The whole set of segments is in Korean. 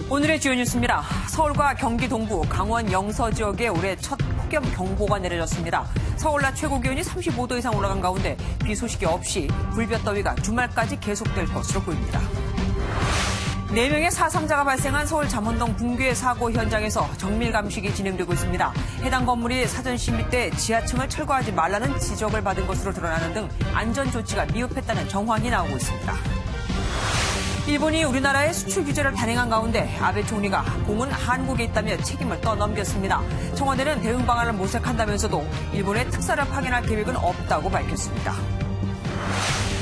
오늘의 주요 뉴스입니다. 서울과 경기 동부, 강원 영서 지역에 올해 첫 폭염 경보가 내려졌습니다. 서울 낮 최고 기온이 35도 이상 올라간 가운데 비 소식이 없이 불볕더위가 주말까지 계속될 것으로 보입니다. 4명의 사상자가 발생한 서울 잠원동 붕괴 사고 현장에서 정밀 감식이 진행되고 있습니다. 해당 건물이 사전 심의 때 지하층을 철거하지 말라는 지적을 받은 것으로 드러나는 등 안전 조치가 미흡했다는 정황이 나오고 있습니다. 일본이 우리나라의 수출 규제를 단행한 가운데 아베 총리가 공은 한국에 있다며 책임을 떠넘겼습니다. 청와대는 대응 방안을 모색한다면서도 일본의 특사를 파견할 계획은 없다고 밝혔습니다.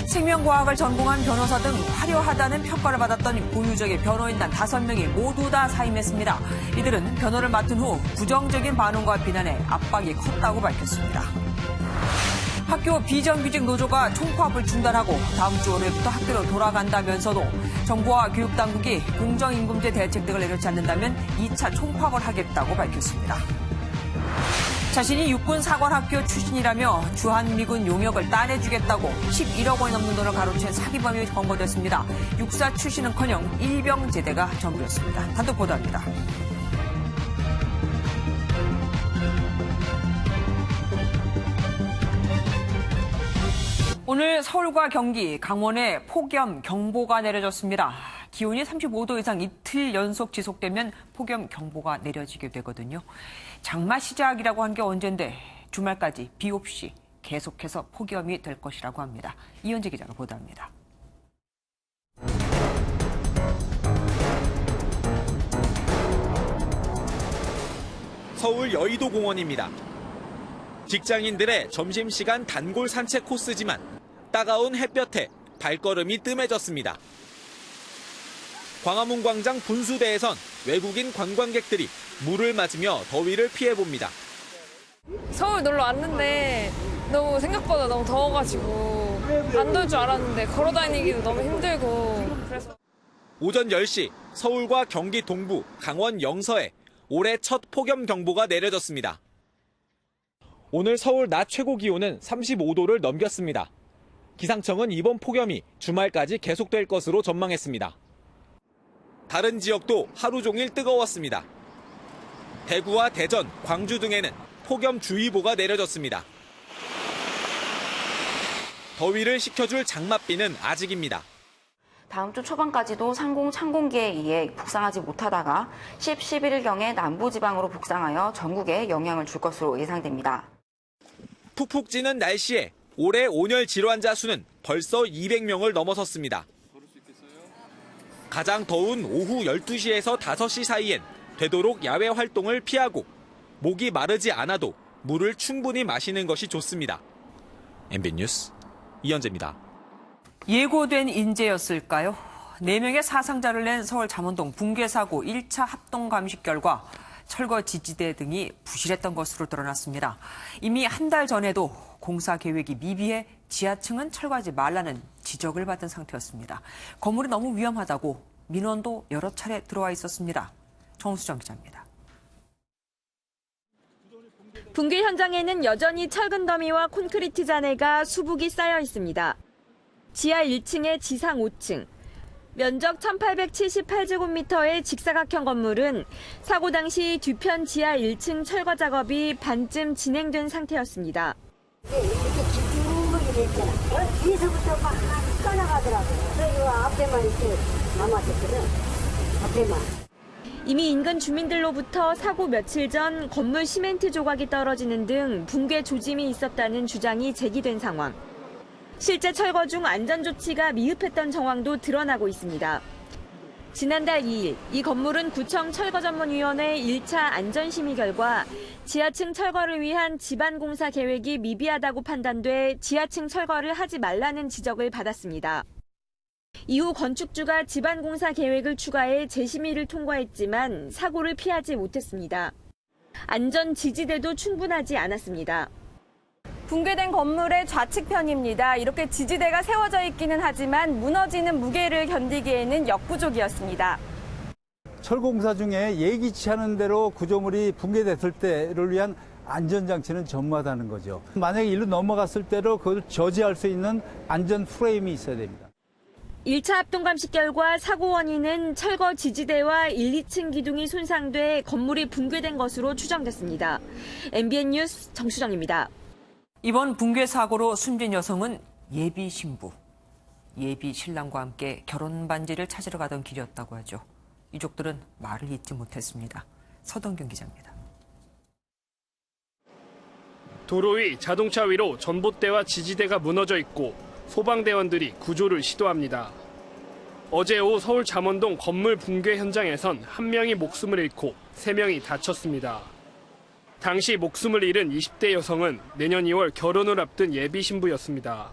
생명과학을 전공한 변호사 등 화려하다는 평가를 받았던 고유적의 변호인단 5명이 모두 다 사임했습니다. 이들은 변호를 맡은 후 부정적인 반응과 비난에 압박이 컸다고 밝혔습니다. 학교 비정규직 노조가 총파업을 중단하고 다음 주 월요일부터 학교로 돌아간다면서도 정부와 교육당국이 공정임금제 대책 등을 내놓지 않는다면 2차 총파업을 하겠다고 밝혔습니다. 자신이 육군 사관학교 출신이라며 주한미군 용역을 따내주겠다고 11억 원이 넘는 돈을 가로챈 사기범이 검거됐습니다. 육사 출신은커녕 일병제대가 전부였습니다. 단독 보도합니다. 오늘 서울과 경기, 강원에 폭염 경보가 내려졌습니다. 기온이 35도 이상 이틀 연속 지속되면 폭염 경보가 내려지게 되거든요. 장마 시작이라고 한 게 언젠데 주말까지 비 없이 계속해서 폭염이 될 것이라고 합니다. 이현재 기자가 보도합니다. 서울 여의도 공원입니다. 직장인들의 점심시간 단골 산책 코스지만 따가운 햇볕에 발걸음이 뜸해졌습니다. 광화문 광장 분수대에선 외국인 관광객들이 물을 맞으며 더위를 피해봅니다. 서울 놀러 왔는데 너무 생각보다 너무 더워가지고 안 더울 줄 알았는데 걸어다니기도 너무 힘들고 그래서. 오전 10시 서울과 경기 동부, 강원 영서에 올해 첫 폭염 경보가 내려졌습니다. 오늘 서울 낮 최고 기온은 35도를 넘겼습니다. 기상청은 이번 폭염이 주말까지 계속될 것으로 전망했습니다. 다른 지역도 하루 종일 뜨거웠습니다. 대구와 대전, 광주 등에는 폭염주의보가 내려졌습니다. 더위를 식혀줄 장맛비는 아직입니다. 다음 주 초반까지도 상공 찬공기에 의해 북상하지 못하다가 11일경에 남부지방으로 북상하여 전국에 영향을 줄 것으로 예상됩니다. 푹푹 찌는 날씨에 올해 온열 질환자 수는 벌써 200명을 넘어섰습니다. 가장 더운 오후 12시에서 5시 사이엔 되도록 야외 활동을 피하고 목이 마르지 않아도 물을 충분히 마시는 것이 좋습니다. MB 뉴스 이현재입니다. 예고된 인재였을까요? 4명의 사상자를 낸 서울 잠원동 붕괴 사고 1차 합동 감식 결과 철거 지지대 등이 부실했던 것으로 드러났습니다. 이미 한 달 전에도 공사 계획이 미비해 지하층은 철거하지 말라는 지적을 받은 상태였습니다. 건물이 너무 위험하다고 민원도 여러 차례 들어와 있었습니다. 정수정 기자입니다. 붕괴 현장에는 여전히 철근 더미와 콘크리트 잔해가 수북이 쌓여 있습니다. 지하 1층에 지상 5층, 면적 1878제곱미터의 직사각형 건물은 사고 당시 뒤편 지하 1층 철거 작업이 반쯤 진행된 상태였습니다. 이렇게 기둥하게 돼 있잖아. 뒤에서부터 막 떠나가더라고요. 그래서 앞에만 이렇게 남았었거든. 앞에만. 이미 인근 주민들로부터 사고 며칠 전 건물 시멘트 조각이 떨어지는 등 붕괴 조짐이 있었다는 주장이 제기된 상황. 실제 철거 중 안전조치가 미흡했던 정황도 드러나고 있습니다. 지난달 2일 이 건물은 구청 철거전문위원회 1차 안전심의 결과 지하층 철거를 위한 지반공사 계획이 미비하다고 판단돼 지하층 철거를 하지 말라는 지적을 받았습니다. 이후 건축주가 지반공사 계획을 추가해 재심의를 통과했지만 사고를 피하지 못했습니다. 안전 지지대도 충분하지 않았습니다. 붕괴된 건물의 좌측편입니다. 이렇게 지지대가 세워져 있기는 하지만 무너지는 무게를 견디기에는 역부족이었습니다. 철공사 중에 예기치 않은 대로 구조물이 붕괴됐을 때를 위한 안전장치는 전무하다는 거죠. 만약에 일로 넘어갔을 때로 그걸 저지할 수 있는 안전 프레임이 있어야 됩니다. 1차 합동 감식 결과 사고 원인은 철거 지지대와 1, 2층 기둥이 손상돼 건물이 붕괴된 것으로 추정됐습니다. MBN 뉴스 정수정입니다. 이번 붕괴 사고로 숨진 여성은 예비 신부, 예비 신랑과 함께 결혼 반지를 찾으러 가던 길이었다고 하죠. 유족들은 말을 잇지 못했습니다. 서동균 기자입니다. 도로 위 자동차 위로 전봇대와 지지대가 무너져 있고 소방대원들이 구조를 시도합니다. 어제 오후 서울 잠원동 건물 붕괴 현장에선 1명이 목숨을 잃고 3명이 다쳤습니다. 당시 목숨을 잃은 20대 여성은 내년 2월 결혼을 앞둔 예비 신부였습니다.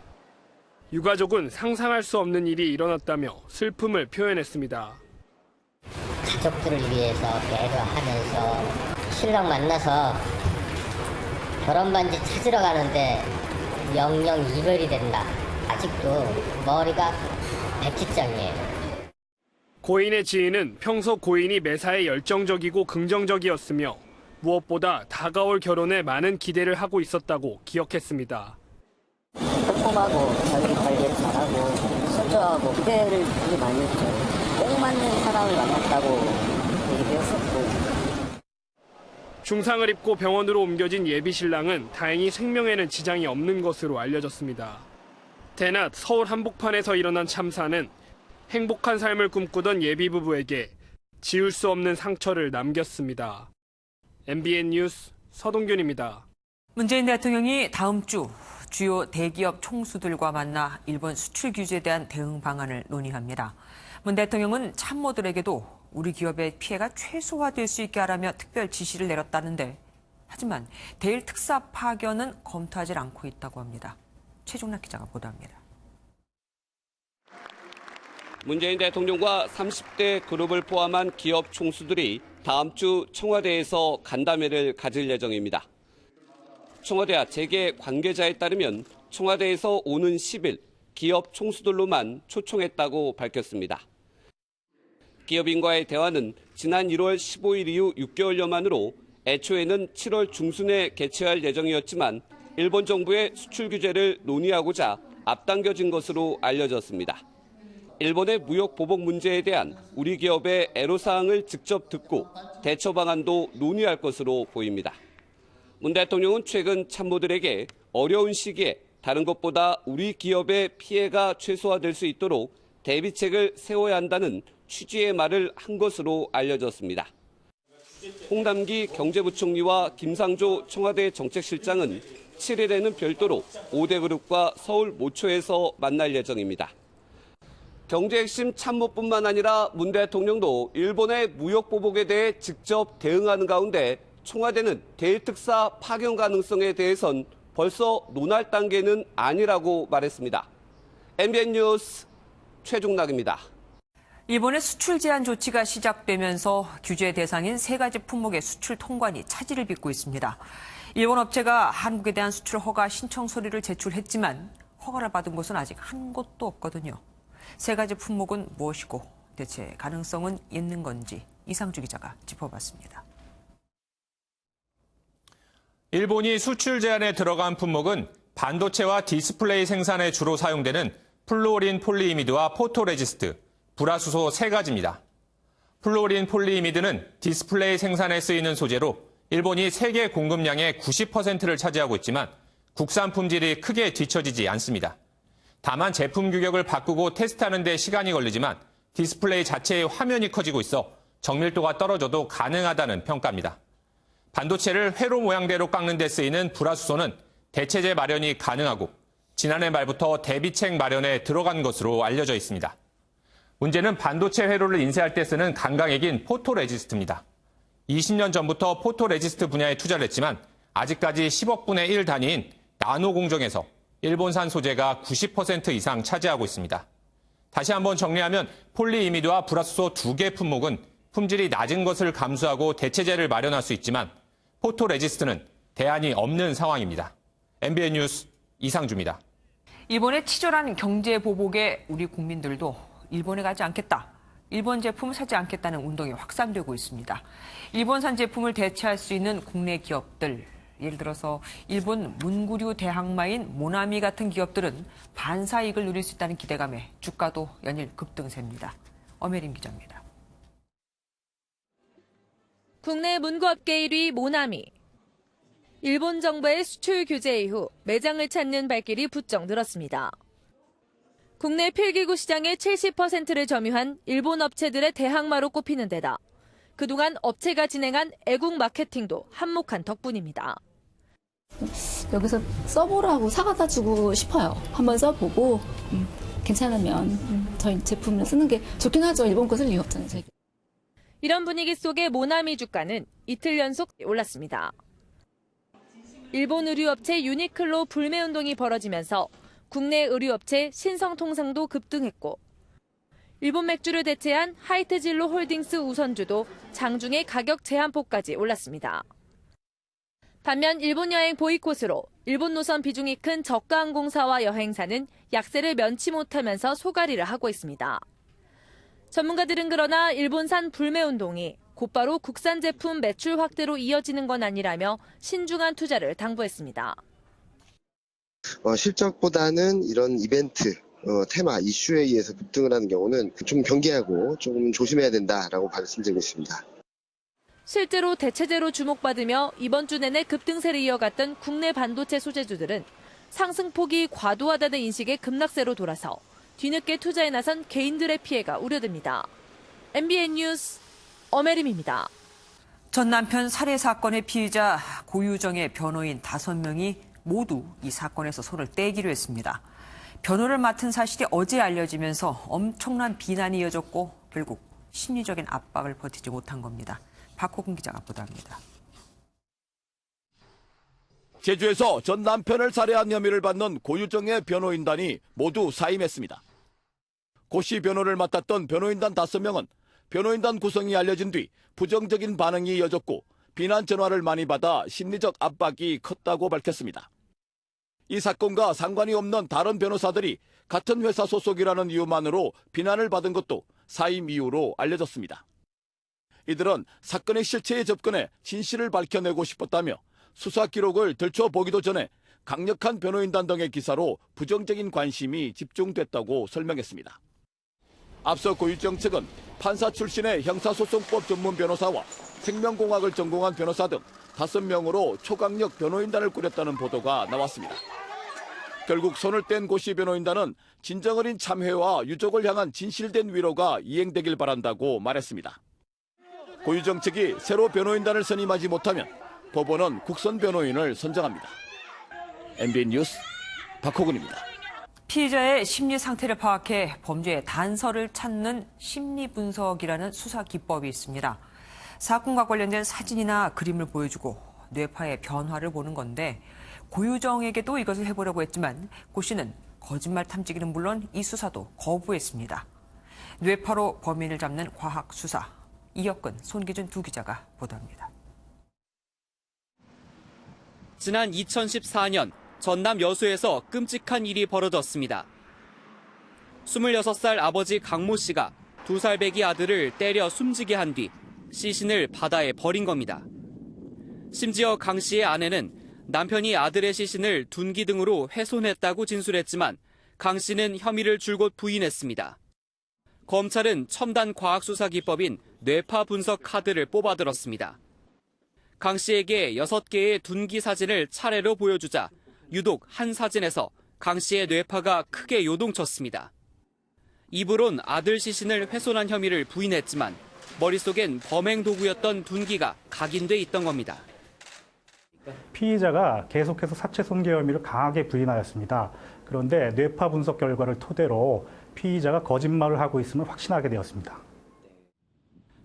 유가족은 상상할 수 없는 일이 일어났다며 슬픔을 표현했습니다. 가족들을 위해서 배려하면서 신랑 만나서 결혼 반지 찾으러 가는데 영영 이별이 된다. 아직도 머리가 백지장이에요. 고인의 지인은 평소 고인이 매사에 열정적이고 긍정적이었으며 무엇보다 다가올 결혼에 많은 기대를 하고 있었다고 기억했습니다. 꼼꼼하고 자기 관리를 잘하고 순조하고 기대를 되게 많이 했죠. 꼭 맞는 사람을 만났다고 얘기도 했었고. 중상을 입고 병원으로 옮겨진 예비 신랑은 다행히 생명에는 지장이 없는 것으로 알려졌습니다. 대낮 서울 한복판에서 일어난 참사는 행복한 삶을 꿈꾸던 예비 부부에게 지울 수 없는 상처를 남겼습니다. MBN 뉴스 서동균입니다. 문재인 대통령이 다음 주 주요 대기업 총수들과 만나 일본 수출 규제에 대한 대응 방안을 논의합니다. 문 대통령은 참모들에게도 우리 기업의 피해가 최소화될 수 있게 하라며 특별 지시를 내렸다는데, 하지만 대일 특사 파견은 검토하지 않고 있다고 합니다. 최종락 기자가 보도합니다. 문재인 대통령과 30대 그룹을 포함한 기업 총수들이 다음 주 청와대에서 간담회를 가질 예정입니다. 청와대와 재계 관계자에 따르면 청와대에서 오는 10일 기업 총수들로만 초청했다고 밝혔습니다. 기업인과의 대화는 지난 1월 15일 이후 6개월여 만으로 애초에는 7월 중순에 개최할 예정이었지만 일본 정부의 수출 규제를 논의하고자 앞당겨진 것으로 알려졌습니다. 일본의 무역 보복 문제에 대한 우리 기업의 애로사항을 직접 듣고 대처 방안도 논의할 것으로 보입니다. 문 대통령은 최근 참모들에게 어려운 시기에 다른 것보다 우리 기업의 피해가 최소화될 수 있도록 대비책을 세워야 한다는 취지의 말을 한 것으로 알려졌습니다. 홍남기 경제부총리와 김상조 청와대 정책실장은 7일에는 별도로 5대 그룹과 서울 모초에서 만날 예정입니다. 경제 핵심 참모뿐만 아니라 문 대통령도 일본의 무역 보복에 대해 직접 대응하는 가운데 청와대는 대일 특사 파견 가능성에 대해선 벌써 논할 단계는 아니라고 말했습니다. MBN 뉴스 최종락입니다. 일본의 수출 제한 조치가 시작되면서 규제 대상인 3가지 품목의 수출 통관이 차질을 빚고 있습니다. 일본 업체가 한국에 대한 수출 허가 신청 서류를 제출했지만 허가를 받은 곳은 아직 한 곳도 없거든요. 3가지 품목은 무엇이고 대체 가능성은 있는 건지 이상주 기자가 짚어봤습니다. 일본이 수출 제한에 들어간 품목은 반도체와 디스플레이 생산에 주로 사용되는 플루오린 폴리이미드와 포토레지스트, 불화수소 3가지입니다. 플루오린 폴리이미드는 디스플레이 생산에 쓰이는 소재로 일본이 세계 공급량의 90%를 차지하고 있지만 국산 품질이 크게 뒤처지지 않습니다. 다만 제품 규격을 바꾸고 테스트하는 데 시간이 걸리지만 디스플레이 자체의 화면이 커지고 있어 정밀도가 떨어져도 가능하다는 평가입니다. 반도체를 회로 모양대로 깎는 데 쓰이는 불화수소는 대체재 마련이 가능하고 지난해 말부터 대비책 마련에 들어간 것으로 알려져 있습니다. 문제는 반도체 회로를 인쇄할 때 쓰는 강강액인 포토레지스트입니다. 20년 전부터 포토레지스트 분야에 투자를 했지만 아직까지 10억분의 1 단위인 나노 공정에서 일본산 소재가 90% 이상 차지하고 있습니다. 다시 한번 정리하면 폴리이미드와 불화수소 2개 품목은 품질이 낮은 것을 감수하고 대체재를 마련할 수 있지만 포토레지스트는 대안이 없는 상황입니다. MBN 뉴스 이상주입니다. 일본의 치졸한 경제 보복에 우리 국민들도 일본에 가지 않겠다, 일본 제품을 사지 않겠다는 운동이 확산되고 있습니다. 일본산 제품을 대체할 수 있는 국내 기업들, 예를 들어서 일본 문구류 대항마인 모나미 같은 기업들은 반사 이익을 누릴 수 있다는 기대감에 주가도 연일 급등세입니다. 엄혜림 기자입니다. 국내 문구업계 1위 모나미. 일본 정부의 수출 규제 이후 매장을 찾는 발길이 부쩍 늘었습니다. 국내 필기구 시장의 70%를 점유한 일본 업체들의 대항마로 꼽히는 데다 그동안 업체가 진행한 애국 마케팅도 한몫한 덕분입니다. 여기서 써보라고 사가다 주고 싶어요. 한번 써보고 괜찮으면 저희 제품을 쓰는 게 좋긴 하죠. 일본 거 쓸 이유 없잖아요. 이런 분위기 속에 모나미 주가는 이틀 연속 올랐습니다. 일본 의류업체 유니클로 불매운동이 벌어지면서 국내 의류업체 신성통상도 급등했고 일본 맥주를 대체한 하이트진로 홀딩스 우선주도 장중에 가격 제한폭까지 올랐습니다. 반면 일본 여행 보이콧으로 일본 노선 비중이 큰 저가항공사와 여행사는 약세를 면치 못하면서 소가리를 하고 있습니다. 전문가들은 그러나 일본산 불매운동이 곧바로 국산 제품 매출 확대로 이어지는 건 아니라며 신중한 투자를 당부했습니다. 실적보다는 이런 이벤트, 테마, 이슈에 의해서 급등을 하는 경우는 좀 경계하고 조금 조심해야 된다라고 말씀드리고 있습니다. 실제로 대체제로 주목받으며 이번 주 내내 급등세를 이어갔던 국내 반도체 소재주들은 상승폭이 과도하다는 인식의 급락세로 돌아서 뒤늦게 투자에 나선 개인들의 피해가 우려됩니다. MBN 뉴스 엄혜림입니다. 전 남편 살해 사건의 피의자 고유정의 변호인 5명이 모두 이 사건에서 손을 떼기로 했습니다. 변호를 맡은 사실이 어제 알려지면서 엄청난 비난이 이어졌고 결국 심리적인 압박을 버티지 못한 겁니다. 박호근 기자가 보도합니다. 제주에서 전 남편을 살해한 혐의를 받는 고유정의 변호인단이 모두 사임했습니다. 고 씨 변호를 맡았던 변호인단 5명은 변호인단 구성이 알려진 뒤 부정적인 반응이 이어졌고 비난 전화를 많이 받아 심리적 압박이 컸다고 밝혔습니다. 이 사건과 상관이 없는 다른 변호사들이 같은 회사 소속이라는 이유만으로 비난을 받은 것도 사임 이유로 알려졌습니다. 이들은 사건의 실체에 접근해 진실을 밝혀내고 싶었다며 수사 기록을 들춰보기도 전에 강력한 변호인단 등의 기사로 부정적인 관심이 집중됐다고 설명했습니다. 앞서 고유정 측은 판사 출신의 형사소송법 전문 변호사와 생명공학을 전공한 변호사 등 5명으로 초강력 변호인단을 꾸렸다는 보도가 나왔습니다. 결국 손을 뗀 고 씨 변호인단은 진정 어린 참회와 유족을 향한 진실된 위로가 이행되길 바란다고 말했습니다. 고유정 측이 새로 변호인단을 선임하지 못하면 법원은 국선 변호인을 선정합니다. MBN 뉴스 박호근입니다. 피의자의 심리 상태를 파악해 범죄의 단서를 찾는 심리 분석이라는 수사 기법이 있습니다. 사건과 관련된 사진이나 그림을 보여주고 뇌파의 변화를 보는 건데 고유정에게도 이것을 해보려고 했지만 고 씨는 거짓말 탐지기는 물론 이 수사도 거부했습니다. 뇌파로 범인을 잡는 과학 수사. 이혁근, 손기준 두 기자가 보도합니다. 지난 2014년 전남 여수에서 끔찍한 일이 벌어졌습니다. 26살 아버지 강모 씨가 2살 배기 아들을 때려 숨지게 한 뒤 시신을 바다에 버린 겁니다. 심지어 강 씨의 아내는 남편이 아들의 시신을 둔기 등으로 훼손했다고 진술했지만 강 씨는 혐의를 줄곧 부인했습니다. 검찰은 첨단 과학수사 기법인 뇌파 분석 카드를 뽑아들었습니다. 강 씨에게 6개의 둔기 사진을 차례로 보여주자 유독 한 사진에서 강 씨의 뇌파가 크게 요동쳤습니다. 입으론 아들 시신을 훼손한 혐의를 부인했지만 머릿속엔 범행 도구였던 둔기가 각인돼 있던 겁니다. 피의자가 계속해서 사체 손괴 혐의를 강하게 부인하였습니다. 그런데 뇌파 분석 결과를 토대로 피의자가 거짓말을 하고 있음을 확신하게 되었습니다.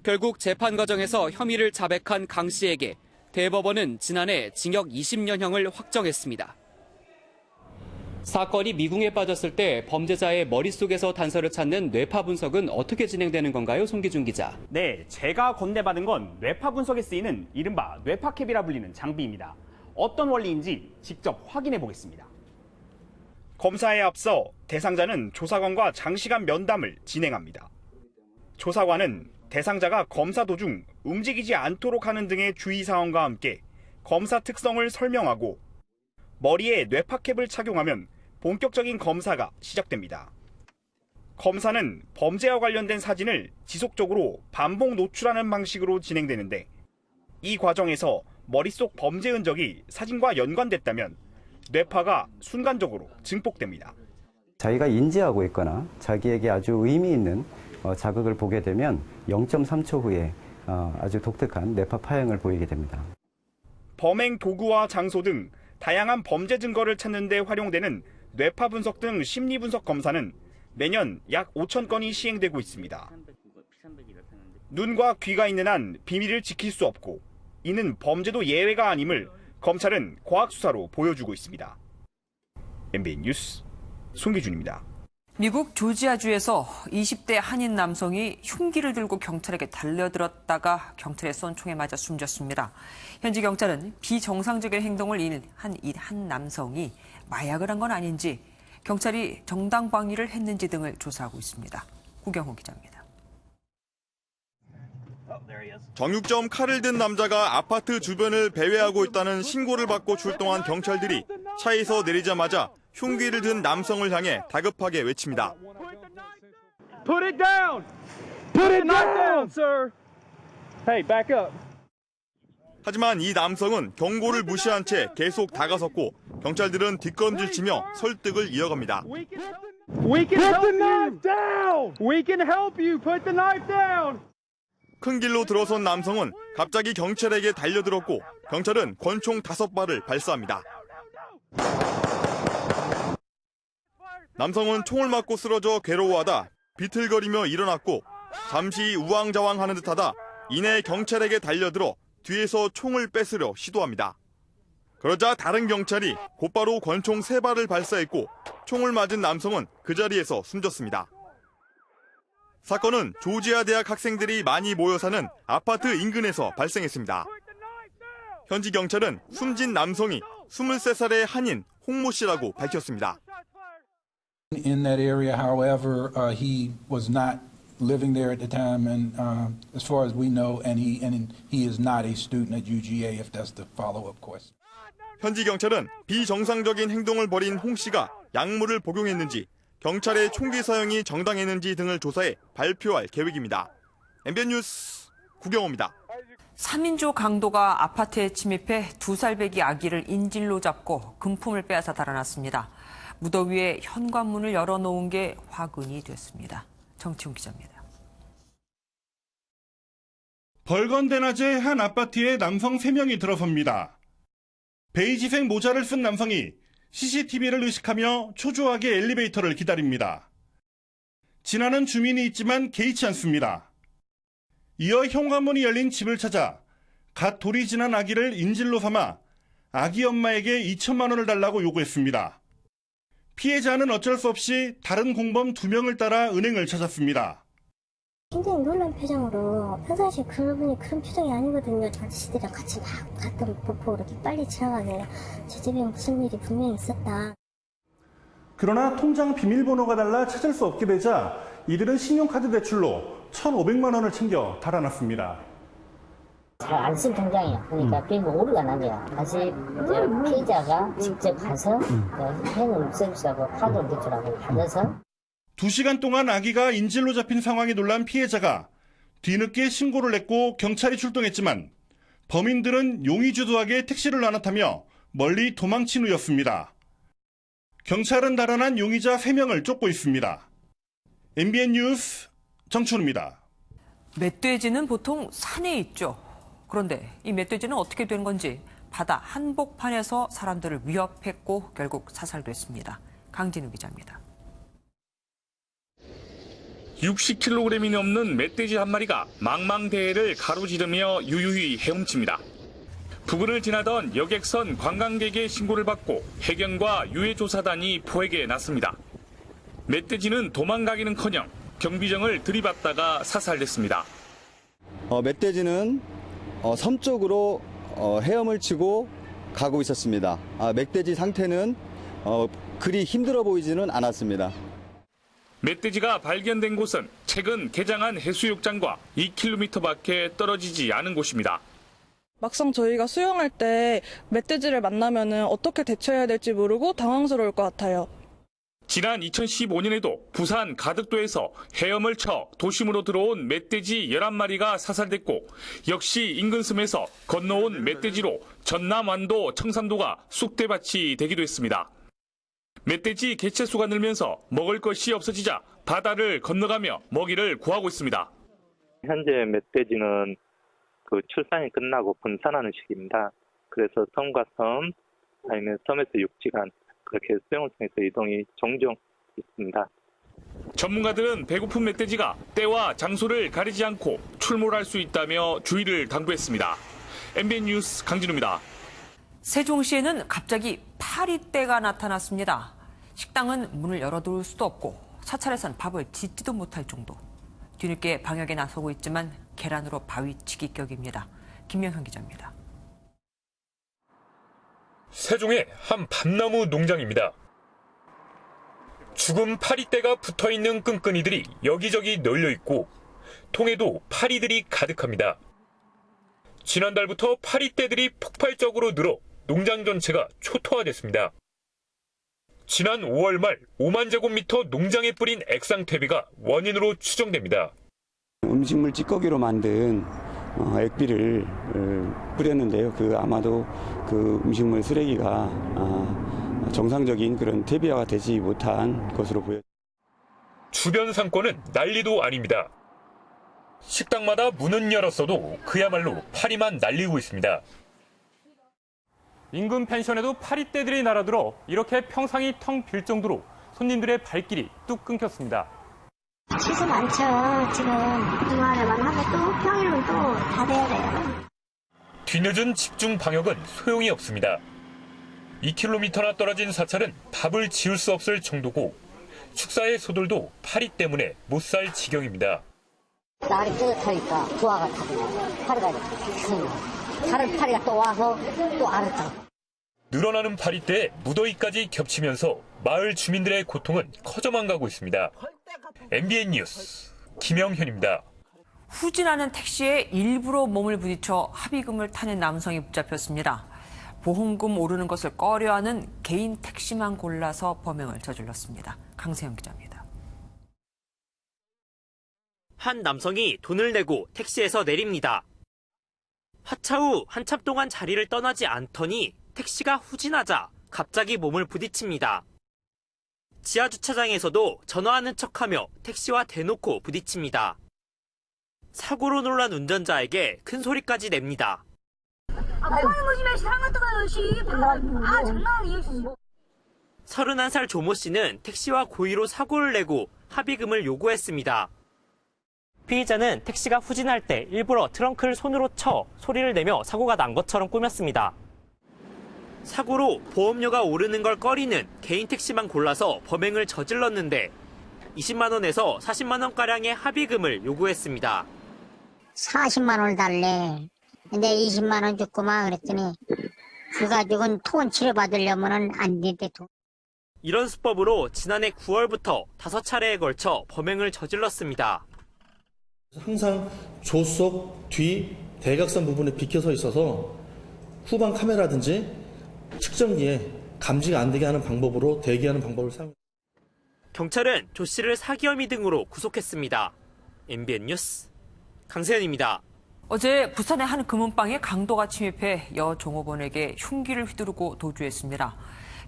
결국 재판 과정에서 혐의를 자백한 강 씨에게 대법원은 지난해 징역 20년형을 확정했습니다. 사건이 미궁에 빠졌을 때 범죄자의 머릿속에서 단서를 찾는 뇌파 분석은 어떻게 진행되는 건가요, 송기준 기자? 네, 제가 건네받은 건 뇌파 분석에 쓰이는 이른바 뇌파캡이라 불리는 장비입니다. 어떤 원리인지 직접 확인해 보겠습니다. 검사에 앞서 대상자는 조사관과 장시간 면담을 진행합니다. 조사관은 대상자가 검사 도중 움직이지 않도록 하는 등의 주의사항과 함께 검사 특성을 설명하고 머리에 뇌파캡을 착용하면 본격적인 검사가 시작됩니다. 검사는 범죄와 관련된 사진을 지속적으로 반복 노출하는 방식으로 진행되는데 이 과정에서 머릿속 범죄 흔적이 사진과 연관됐다면 뇌파가 순간적으로 증폭됩니다. 자기가 인지하고 있거나 자기에게 아주 의미 있는 자극을 보게 되면 0.3초 후에 아주 독특한 뇌파 파형을 보이게 됩니다. 범행 도구와 장소 등 다양한 범죄 증거를 찾는 데 활용되는 뇌파 분석 등 심리 분석 검사는 매년 약 5천 건이 시행되고 있습니다. 눈과 귀가 있는 한 비밀을 지킬 수 없고 이는 범죄도 예외가 아님을 검찰은 과학수사로 보여주고 있습니다. MBN 뉴스 송기준입니다. 미국 조지아주에서 20대 한인 남성이 흉기를 들고 경찰에게 달려들었다가 경찰에 쏜 총에 맞아 숨졌습니다. 현지 경찰은 비정상적인 행동을 한 남성이 마약을 한 건 아닌지, 경찰이 정당방위를 했는지 등을 조사하고 있습니다. 구경호 기자입니다. 정육점 칼을 든 남자가 아파트 주변을 배회하고 있다는 신고를 받고 출동한 경찰들이 차에서 내리자마자 흉기를 든 남성을 향해 다급하게 외칩니다. Put it down! Put it down, sir! Hey, back up. 하지만 이 남성은 경고를 무시한 채 계속 다가섰고 경찰들은 뒷걸음질치며 설득을 이어갑니다. We can help you! Down! We can help you! Put the knife down! 큰 길로 들어선 남성은 갑자기 경찰에게 달려들었고 경찰은 권총 5발을 발사합니다. 남성은 총을 맞고 쓰러져 괴로워하다 비틀거리며 일어났고 잠시 우왕좌왕하는 듯하다 이내 경찰에게 달려들어 뒤에서 총을 뺏으려 시도합니다. 그러자 다른 경찰이 곧바로 권총 3발을 발사했고 총을 맞은 남성은 그 자리에서 숨졌습니다. 사건은 조지아 대학 학생들이 많이 모여 사는 아파트 인근에서 발생했습니다. 현지 경찰은 숨진 남성이 23살의 한인 홍모 씨라고 밝혔습니다. In that area, however, he was not living there at the time, and as far as we know, and he is not a student at UGA. If that's the follow-up question. 현지 경찰은 비정상적인 행동을 벌인 홍 씨가 약물을 복용했는지, 경찰의 총기 사용이 정당했는지 등을 조사해 발표할 계획입니다. MBN 뉴스 구경호입니다. 3인조 강도가 아파트에 침입해 2살배기 아기를 인질로 잡고 금품을 빼앗아 달아났습니다. 무더위에 현관문을 열어놓은 게 화근이 됐습니다. 정치훈 기자입니다. 벌건대 낮에 한 아파트에 남성 3명이 들어섭니다. 베이지색 모자를 쓴 남성이 CCTV를 의식하며 초조하게 엘리베이터를 기다립니다. 지나는 주민이 있지만 개의치 않습니다. 이어 현관문이 열린 집을 찾아 갓 돌이 지난 아기를 인질로 삼아 아기 엄마에게 2천만 원을 달라고 요구했습니다. 피해자는 어쩔 수 없이 다른 공범 2명을 따라 은행을 찾았습니다. 굉장히 놀란 표정으로 평상시에 그분이 그런 표정이 아니거든요. 아저씨들이랑 같이 막 갔던 보고 이렇게 빨리 지나가게 제 집에 무슨 일이 분명히 있었다. 그러나 통장 비밀번호가 달라 찾을 수 없게 되자 이들은 신용카드 대출로 1,500만 원을 챙겨 달아났습니다. 잘 안 쓴 통장이에요. 그러니까 비밀번호가 나네요. 다시 피해자가 직접 가서 현금 서비스하고 카드 대출하고 받아서 2시간 동안 아기가 인질로 잡힌 상황에 놀란 피해자가 뒤늦게 신고를 했고 경찰이 출동했지만 범인들은 용의주도하게 택시를 나눠타며 멀리 도망친 후였습니다. 경찰은 달아난 용의자 3명을 쫓고 있습니다. MBN 뉴스 정춘우입니다. 멧돼지는 보통 산에 있죠. 그런데 이 멧돼지는 어떻게 된 건지 바다 한복판에서 사람들을 위협했고 결국 사살됐습니다. 강진우 기자입니다. 60kg이 넘는 멧돼지 한 마리가 망망대해를 가로지르며 유유히 헤엄칩니다. 부근을 지나던 여객선 관광객의 신고를 받고 해경과 유해조사단이 포획에 났습니다. 멧돼지는 도망가기는커녕 경비정을 들이받다가 사살됐습니다. 멧돼지는 섬 쪽으로 헤엄을 치고 가고 있었습니다. 멧돼지 상태는 그리 힘들어 보이지는 않았습니다. 멧돼지가 발견된 곳은 최근 개장한 해수욕장과 2km밖에 떨어지지 않은 곳입니다. 막상 저희가 수영할 때 멧돼지를 만나면은 어떻게 대처해야 될지 모르고 당황스러울 것 같아요. 지난 2015년에도 부산 가덕도에서 헤엄을 쳐 도심으로 들어온 멧돼지 11마리가 사살됐고 역시 인근 섬에서 건너온 멧돼지로 전남 완도 청산도가 쑥대밭이 되기도 했습니다. 멧돼지 개체수가 늘면서 먹을 것이 없어지자 바다를 건너가며 먹이를 구하고 있습니다. 현재 멧돼지는 출산이 끝나고 분산하는 시기입니다. 그래서 섬과 섬, 아니면 섬에서 육지 간 그렇게 수영을 통해서 이동이 종종 있습니다. 전문가들은 배고픈 멧돼지가 때와 장소를 가리지 않고 출몰할 수 있다며 주의를 당부했습니다. MBN 뉴스 강진우입니다. 세종시에는 갑자기 파리떼가 나타났습니다. 식당은 문을 열어둘 수도 없고 사찰에선 밥을 짓지도 못할 정도. 뒤늦게 방역에 나서고 있지만 계란으로 바위치기 격입니다. 김명현 기자입니다. 세종의 한 밤나무 농장입니다. 죽은 파리떼가 붙어있는 끈끈이들이 여기저기 널려있고 통에도 파리들이 가득합니다. 지난달부터 파리떼들이 폭발적으로 늘어 농장 전체가 초토화됐습니다. 지난 5월 말 5만 제곱미터 농장에 뿌린 액상퇴비가 원인으로 추정됩니다. 음식물 찌꺼기로 만든 액비를 뿌렸는데요. 아마도 그 음식물 쓰레기가 정상적인 그런 퇴비화가 되지 못한 것으로 보여요. 주변 상권은 난리도 아닙니다. 식당마다 문은 열었어도 그야말로 파리만 날리고 있습니다. 인근 펜션에도 파리떼들이 날아들어 이렇게 평상이 텅 빌 정도로 손님들의 발길이 뚝 끊겼습니다. 취소 많죠. 지금 주말에만 하고 또 평일은 또 다 돼야 돼요. 뒤늦은 집중 방역은 소용이 없습니다. 2km나 떨어진 사찰은 밥을 지을 수 없을 정도고 축사의 소들도 파리 때문에 못 살 지경입니다. 날이 뜨뜻하니까 부하가 타고 파리가 다른 파리가 또 와서 또 알을 타. 늘어나는 파리떼에 무더위까지 겹치면서 마을 주민들의 고통은 커져만 가고 있습니다. MBN 뉴스 김영현입니다. 후진하는 택시에 일부러 몸을 부딪혀 합의금을 타는 남성이 붙잡혔습니다. 보험금 오르는 것을 꺼려하는 개인 택시만 골라서 범행을 저질렀습니다. 강세영 기자입니다. 한 남성이 돈을 내고 택시에서 내립니다. 하차 후 한참 동안 자리를 떠나지 않더니 택시가 후진하자 갑자기 몸을 부딪힙니다. 지하 주차장에서도 전화하는 척하며 택시와 대놓고 부딪힙니다. 사고로 놀란 운전자에게 큰 소리까지 냅니다. 31살 조모 씨는 택시와 고의로 사고를 내고 합의금을 요구했습니다. 피의자는 택시가 후진할 때 일부러 트렁크를 손으로 쳐 소리를 내며 사고가 난 것처럼 꾸몄습니다. 사고로 보험료가 오르는 걸 꺼리는 개인 택시만 골라서 범행을 저질렀는데 20만 원에서 40만 원가량의 합의금을 요구했습니다. 40만 원을 달래. 근데 20만 원 줬구만 그랬더니 그 가지고는 토건 치료받으려면 안 된대. 이런 수법으로 지난해 9월부터 5차례에 걸쳐 범행을 저질렀습니다. 항상 조수석 뒤 대각선 부분에 비켜서 있어서 후방 카메라든지 측정기에 감지가 안 되게 하는 방법으로 대기하는 방법을 사용합니다. 경찰은 조 씨를 사기 혐의 등으로 구속했습니다. MBN 뉴스 강세현입니다. 어제 부산의 한 금은방에 강도가 침입해 여 종업원에게 흉기를 휘두르고 도주했습니다.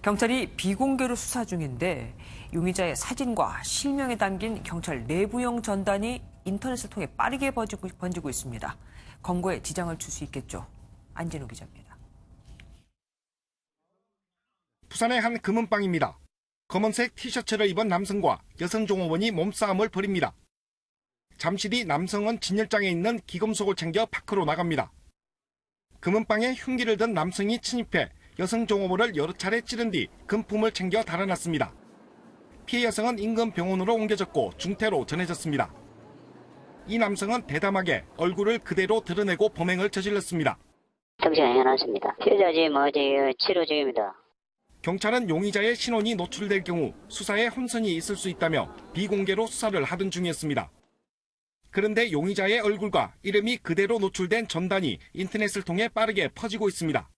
경찰이 비공개로 수사 중인데 용의자의 사진과 실명이 담긴 경찰 내부용 전단이 인터넷을 통해 빠르게 번지고 있습니다. 검거에 지장을 줄 수 있겠죠. 안진우 기자입니다. 부산의 한 금은방입니다. 검은색 티셔츠를 입은 남성과 여성 종업원이 몸싸움을 벌입니다. 잠시 뒤 남성은 진열장에 있는 기금속을 챙겨 밖으로 나갑니다. 금은방에 흉기를 든 남성이 침입해 여성 종업원을 여러 차례 찌른 뒤 금품을 챙겨 달아났습니다. 피해 여성은 인근 병원으로 옮겨졌고 중태로 전해졌습니다. 이 남성은 대담하게 얼굴을 그대로 드러내고 범행을 저질렀습니다. 정신해놨습니다. 피해자지 치료 중입니다. 경찰은 용의자의 신원이 노출될 경우 수사에 혼선이 있을 수 있다며 비공개로 수사를 하던 중이었습니다. 그런데 용의자의 얼굴과 이름이 그대로 노출된 전단이 인터넷을 통해 빠르게 퍼지고 있습니다.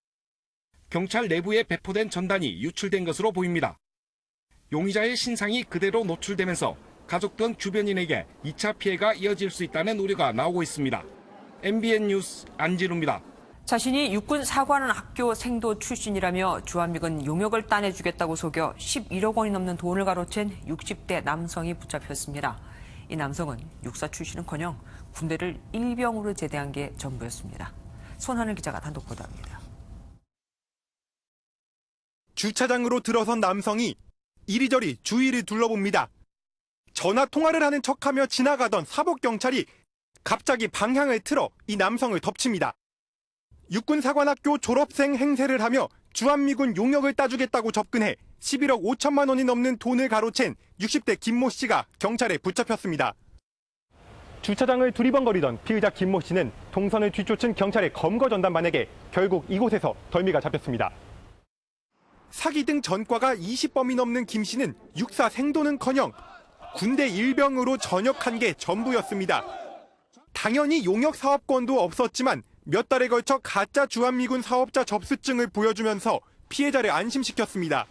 경찰 내부에 배포된 전단이 유출된 것으로 보입니다. 용의자의 신상이 그대로 노출되면서 가족 등 주변인에게 2차 피해가 이어질 수 있다는 우려가 나오고 있습니다. MBN 뉴스 안진우입니다. 자신이 육군 사관원 학교 생도 출신이라며 주한미군 용역을 따내주겠다고 속여 11억 원이 넘는 돈을 가로챈 60대 남성이 붙잡혔습니다. 이 남성은 육사 출신은커녕 군대를 일병으로 제대한 게 전부였습니다. 손하늘 기자가 단독 보도합니다. 주차장으로 들어선 남성이 이리저리 주위를 둘러봅니다. 전화 통화를 하는 척하며 지나가던 사복경찰이 갑자기 방향을 틀어 이 남성을 덮칩니다. 육군사관학교 졸업생 행세를 하며 주한미군 용역을 따주겠다고 접근해 11억 5천만 원이 넘는 돈을 가로챈 60대 김모 씨가 경찰에 붙잡혔습니다. 주차장을 두리번거리던 피의자 김모 씨는 동선을 뒤쫓은 경찰의 검거 전담반에게 결국 이곳에서 덜미가 잡혔습니다. 사기 등 전과가 20범이 넘는 김 씨는 육사 생도는커녕 군대 일병으로 전역한 게 전부였습니다. 당연히 용역 사업권도 없었지만 몇 달에 걸쳐 가짜 주한미군 사업자 접수증을 보여주면서 피해자를 안심시켰습니다.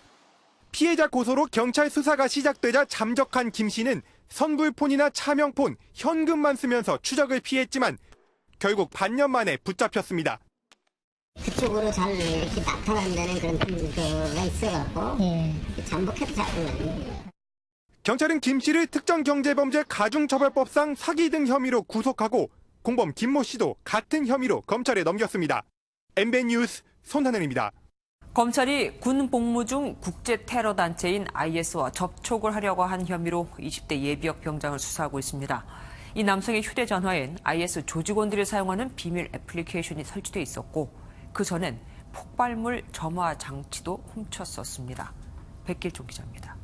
피해자 고소로 경찰 수사가 시작되자 잠적한 김 씨는 선불폰이나 차명폰, 현금만 쓰면서 추적을 피했지만 결국 반년 만에 붙잡혔습니다. 그쪽으로 잘 이렇게 나타난다는 그런 거가 있어갖고 잠복해도 잡거든요. 경찰은 김 씨를 특정경제범죄 가중처벌법상 사기 등 혐의로 구속하고 공범 김모 씨도 같은 혐의로 검찰에 넘겼습니다. MBN 뉴스 손하늘입니다. 검찰이 군 복무 중 국제 테러 단체인 IS와 접촉을 하려고 한 혐의로 20대 예비역 병장을 수사하고 있습니다. 이 남성의 휴대전화엔 IS 조직원들이 사용하는 비밀 애플리케이션이 설치돼 있었고 그 전엔 폭발물 점화 장치도 훔쳤었습니다. 백길종 기자입니다.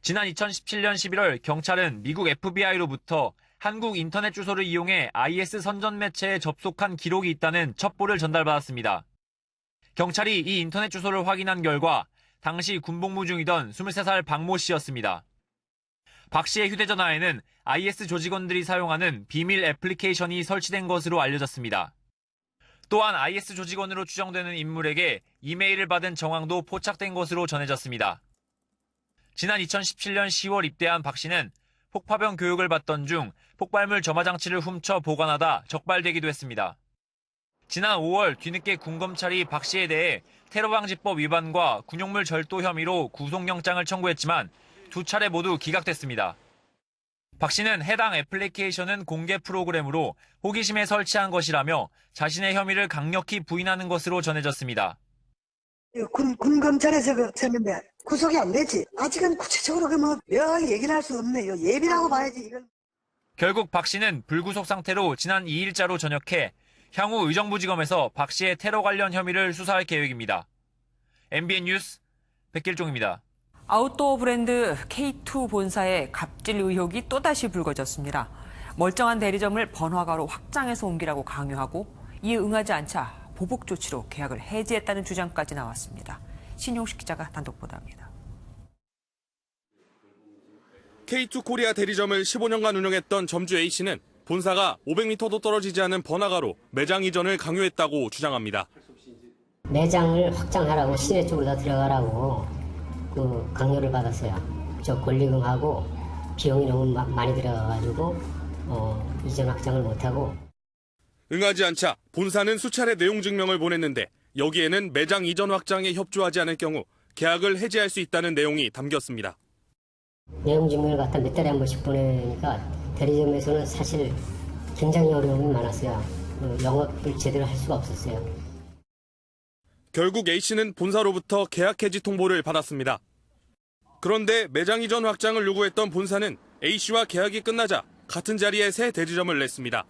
지난 2017년 11월 경찰은 미국 FBI로부터 한국 인터넷 주소를 이용해 IS 선전 매체에 접속한 기록이 있다는 첩보를 전달받았습니다. 경찰이 이 인터넷 주소를 확인한 결과 당시 군복무 중이던 23살 박모 씨였습니다. 박 씨의 휴대전화에는 IS 조직원들이 사용하는 비밀 애플리케이션이 설치된 것으로 알려졌습니다. 또한 IS 조직원으로 추정되는 인물에게 이메일을 받은 정황도 포착된 것으로 전해졌습니다. 지난 2017년 10월 입대한 박 씨는 폭파병 교육을 받던 중 폭발물 점화 장치를 훔쳐 보관하다 적발되기도 했습니다. 지난 5월 뒤늦게 군검찰이 박 씨에 대해 테러방지법 위반과 군용물 절도 혐의로 구속영장을 청구했지만 두 차례 모두 기각됐습니다. 박 씨는 해당 애플리케이션은 공개 프로그램으로 호기심에 설치한 것이라며 자신의 혐의를 강력히 부인하는 것으로 전해졌습니다. 군검찰에서 했는데 구속이 안 되지. 아직은 구체적으로 명확히 얘기는 할 수 없네요. 예비라고 봐야지 이건. 결국 박 씨는 불구속 상태로 지난 2일자로 전역해 향후 의정부지검에서 박 씨의 테러 관련 혐의를 수사할 계획입니다. MBN 뉴스 백길종입니다. 아웃도어 브랜드 K2 본사의 갑질 의혹이 또다시 불거졌습니다. 멀쩡한 대리점을 번화가로 확장해서 옮기라고 강요하고 이에 응하지 않자 보복 조치로 계약을 해지했다는 주장까지 나왔습니다. 신용식 기자가 단독 보도합니다. K2 코리아 대리점을 15년간 운영했던 점주 A씨는 본사가 500m도 떨어지지 않은 번화가로 매장 이전을 강요했다고 주장합니다. 매장을 확장하라고 시내 쪽으로 다 들어가라고 강요를 받았어요. 저 권리금하고 비용이 너무 많이 들어가가지고 이전 확장을 못하고. 응하지 않자 본사는 수차례 내용 증명을 보냈는데 여기에는 매장 이전 확장에 협조하지 않을 경우 계약을 해지할 수 있다는 내용이 담겼습니다. 내용 증명을 갖다 몇 달에 한 번씩 보내니까 대리점에서는 사실 굉장히 어려움이 많았어요. 영업을 제대로 할 수가 없었어요. 결국 A씨는 본사로부터 계약 해지 통보를 받았습니다. 그런데 매장 이전 확장을 요구했던 본사는 A씨와 계약이 끝나자 같은 자리에 새 대리점을 냈습니다.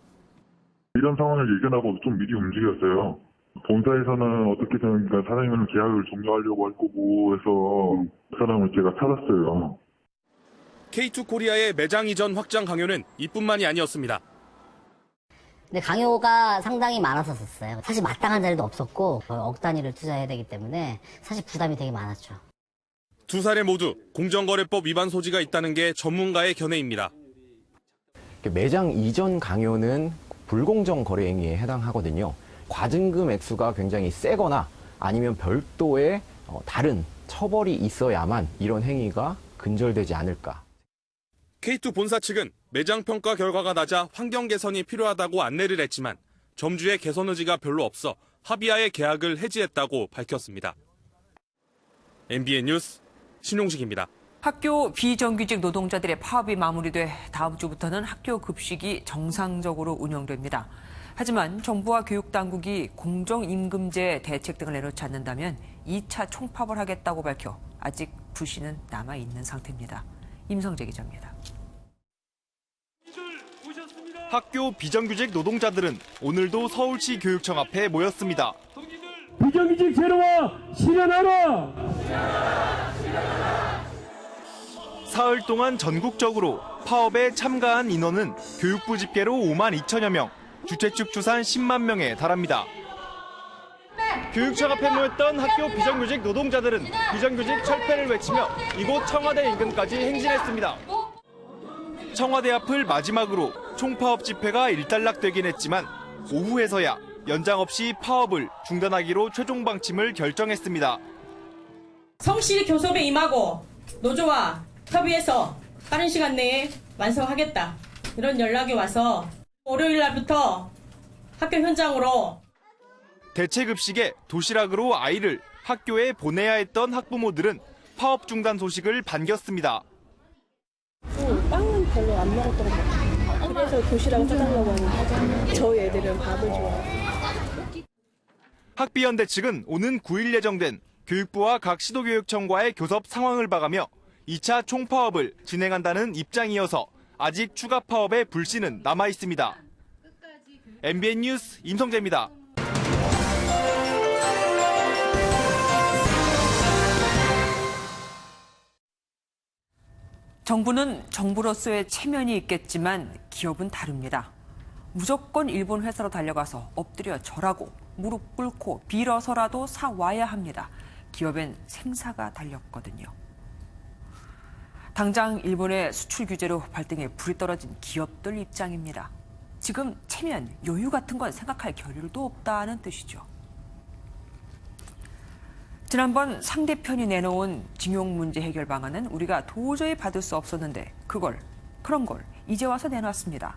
이런 상황을 예견하고 좀 미리 움직였어요. 본사에서는 어떻게든 사장님은 계약을 종료하려고 할 거고 해서 그 사람을 제가 찾았어요. K2 코리아의 매장 이전 확장 강요는 이뿐만이 아니었습니다. 근데 강요가 상당히 많았었어요. 사실 마땅한 자리도 없었고 억 단위를 투자해야 되기 때문에 사실 부담이 되게 많았죠. 두 사례 모두 공정거래법 위반 소지가 있다는 게 전문가의 견해입니다. 매장 이전 강요는 불공정 거래 행위에 해당하거든요. 과징금 액수가 굉장히 세거나 아니면 별도의 다른 처벌이 있어야만 이런 행위가 근절되지 않을까. K2 본사 측은 매장 평가 결과가 낮아 환경 개선이 필요하다고 안내를 했지만 점주의 개선 의지가 별로 없어 합의하에 계약을 해지했다고 밝혔습니다. MBN 뉴스 신용식입니다. 학교 비정규직 노동자들의 파업이 마무리돼 다음 주부터는 학교 급식이 정상적으로 운영됩니다. 하지만 정부와 교육당국이 공정임금제 대책 등을 내놓지 않는다면 2차 총파업을 하겠다고 밝혀 아직 불씨는 남아있는 상태입니다. 임성재 기자입니다. 학교 비정규직 노동자들은 오늘도 서울시 교육청 앞에 모였습니다. 비정규직 제로화 실현하라! 사흘 동안 전국적으로 파업에 참가한 인원은 교육부 집계로 5만 2천여 명, 주최 측 추산 10만 명에 달합니다. 교육청 앞에 모였던 학교 비정규직 노동자들은 비정규직 철폐를 외치며 이곳 청와대 인근까지 행진했습니다. 청와대 앞을 마지막으로 총파업 집회가 일단락되긴 했지만 오후에서야 연장 없이 파업을 중단하기로 최종 방침을 결정했습니다. 성실히 교섭에 임하고 노조와 협의해서 빠른 시간 내에 완성하겠다. 이런 연락이 와서 월요일 날부터 학교 현장으로 대체급식에 도시락으로 아이를 학교에 보내야 했던 학부모들은 파업 중단 소식을 반겼습니다. 빵은 별로 안 먹었던 것 같아요. 그래서 도시락을 사달라고 하는데 저희 애들은 밥을 좋아해요. 학비연대 측은 오는 9일 예정된 교육부와 각 시도교육청과의 교섭 상황을 봐가며 2차 총파업을 진행한다는 입장이어서 아직 추가 파업의 불씨는 남아있습니다. MBN 뉴스 임성재입니다. 정부는 정부로서의 체면이 있겠지만 기업은 다릅니다. 무조건 일본 회사로 달려가서 엎드려 절하고 무릎 꿇고 빌어서라도 사와야 합니다. 기업엔 생사가 달렸거든요. 당장 일본의 수출 규제로 발등에 불이 떨어진 기업들 입장입니다. 지금 체면, 여유 같은 건 생각할 겨를도 없다는 뜻이죠. 지난번 상대편이 내놓은 징용 문제 해결 방안은 우리가 도저히 받을 수 없었는데 그런 걸 이제 와서 내놨습니다.